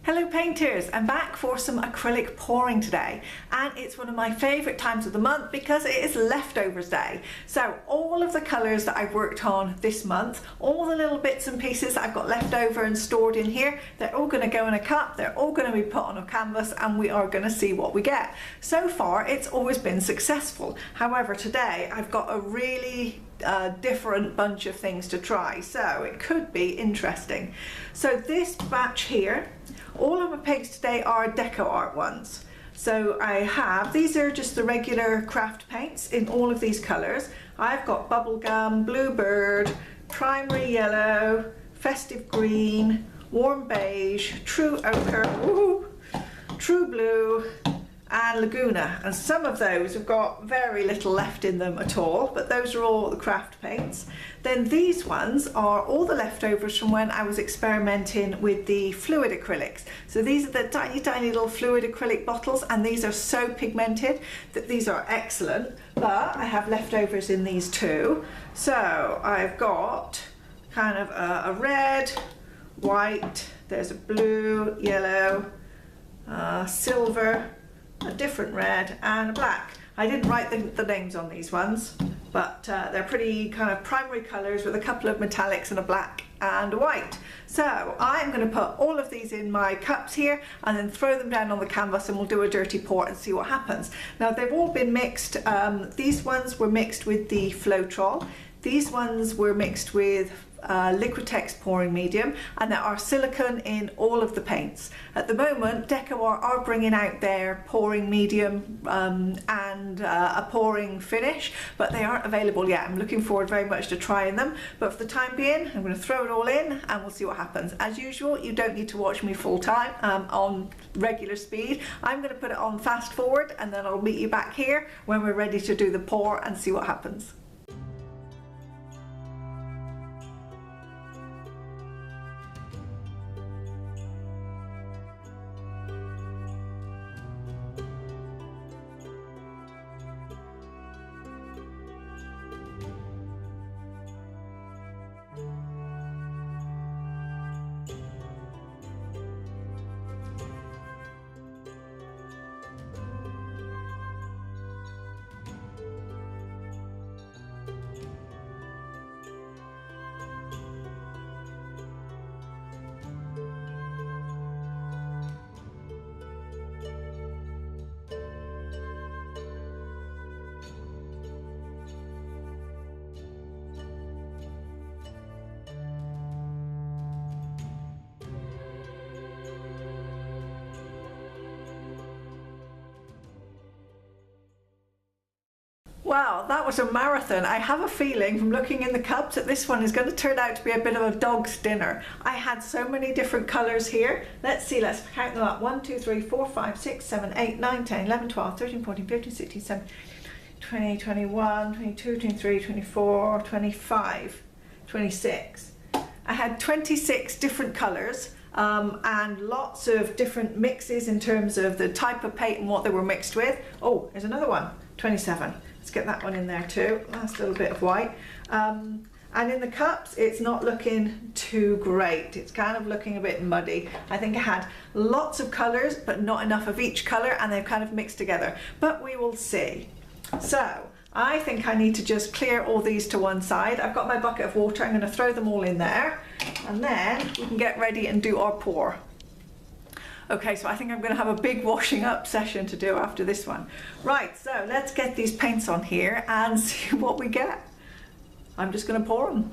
Hello painters, I'm back for some acrylic pouring today, and it's one of my favourite times of the month because it is leftovers day. So all of the colours that I've worked on this month, all the little bits and pieces that I've got left over and stored in here, they're all going to go in a cup, they're all going to be put on a canvas, and we are going to see what we get. So far it's always been successful. However, today I've got a really different bunch of things to try, so it could be interesting. So this batch here, all of my paints today are DecoArt ones. So I have, these are just the regular craft paints in all of these colours. I've got bubblegum, bluebird, primary yellow, festive green, warm beige, true ochre, woohoo, true blue, and Laguna, and some of those have got very little left in them at all, but those are all the craft paints. Then these ones are all the leftovers from when I was experimenting with the fluid acrylics. So these are the tiny little fluid acrylic bottles, and these are so pigmented that these are excellent, but I have leftovers in these too. So I've got kind of a red, white, there's a blue, yellow, silver, a different red, and a black. I didn't write the names on these ones, but they're pretty kind of primary colours with a couple of metallics and a black and a white. So I'm going to put all of these in my cups here and then throw them down on the canvas, and we'll do a dirty pour and see what happens. Now they've all been mixed. These ones were mixed with the Floetrol. These ones were mixed with Liquitex Pouring Medium, and there are silicone in all of the paints. At the moment, DecoArt are bringing out their pouring medium and a pouring finish, but they aren't available yet. I'm looking forward very much to trying them, but for the time being, I'm going to throw it all in and we'll see what happens. As usual, you don't need to watch me full time on regular speed. I'm going to put it on fast forward, and then I'll meet you back here when we're ready to do the pour and see what happens. Wow, that was a marathon. I have a feeling from looking in the cups that this one is going to turn out to be a bit of a dog's dinner. I had so many different colours here. Let's see, let's count them up. 1, 2, 3, 4, 5, 6, 7, 8, 9, 10, 11, 12, 13, 14, 15, 16, 17, 20, 21, 22, 23, 24, 25, 26. I had 26 different colours. And lots of different mixes in terms of the type of paint and what they were mixed with. Oh, there's another one, 27. Let's get that one in there too. Last little bit of white. And in the cups, it's not looking too great. It's kind of looking a bit muddy. I think I had lots of colours, but not enough of each colour, and they've kind of mixed together. But we will see. So I think I need to just clear all these to one side. I've got my bucket of water. I'm going to throw them all in there, and then we can get ready and do our pour. Okay, so I think I'm going to have a big washing up session to do after this one. Right, so let's get these paints on here and see what we get. I'm just going to pour them.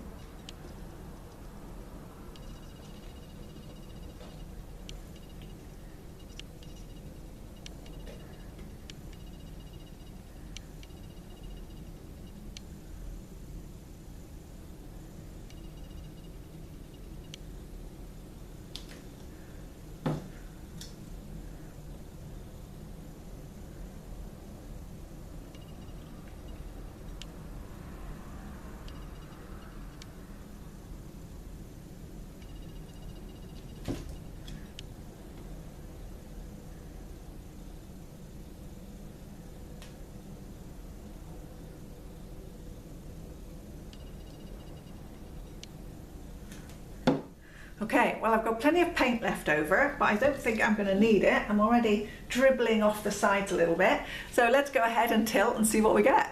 Okay, well, I've got plenty of paint left over, but I don't think I'm going to need it. I'm already dribbling off the sides a little bit. So let's go ahead and tilt and see what we get.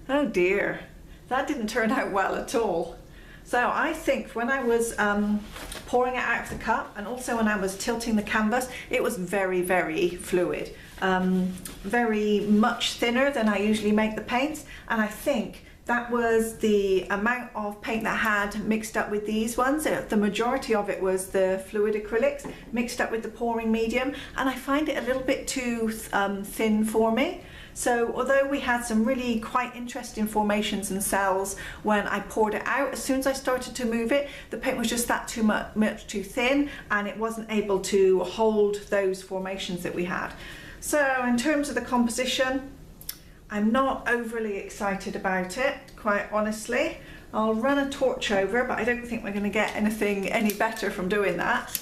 Oh dear, that didn't turn out well at all. So I think when I was pouring it out of the cup and also when I was tilting the canvas, it was very, very fluid. Very much thinner than I usually make the paints, and I think that was the amount of paint that I had mixed up with these ones. The majority of it was the fluid acrylics mixed up with the pouring medium, and I find it a little bit too thin for me. So although we had some really quite interesting formations and cells when I poured it out, as soon as I started to move it, the paint was just that much too thin, and it wasn't able to hold those formations that we had. So in terms of the composition, I'm not overly excited about it, quite honestly. I'll run a torch over, but I don't think we're going to get anything any better from doing that.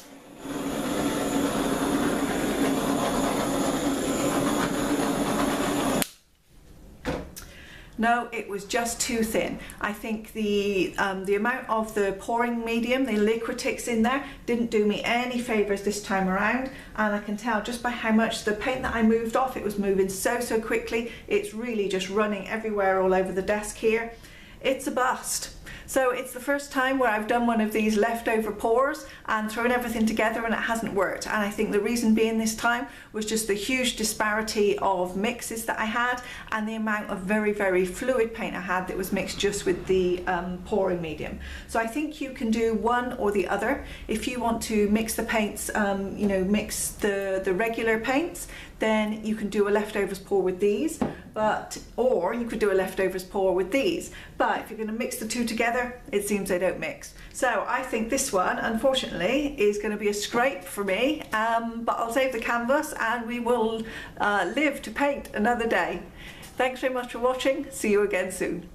No, it was just too thin. I think the amount of the pouring medium, the Liquitex in there, didn't do me any favours this time around, and I can tell just by how much the paint that I moved off, it was moving so quickly. It's really just running everywhere all over the desk here. It's a bust. So it's the first time where I've done one of these leftover pours and thrown everything together and it hasn't worked. And I think the reason being this time was just the huge disparity of mixes that I had and the amount of very, very fluid paint I had that was mixed just with the pouring medium. So I think you can do one or the other. If you want to mix the paints, you know, mix the regular paints, then you can do a leftovers pour with these, or you could do a leftovers pour with these. But if you're going to mix the two together, it seems they don't mix. So I think this one, unfortunately, is going to be a scrape for me, but I'll save the canvas and we will live to paint another day. Thanks very much for watching. See you again soon.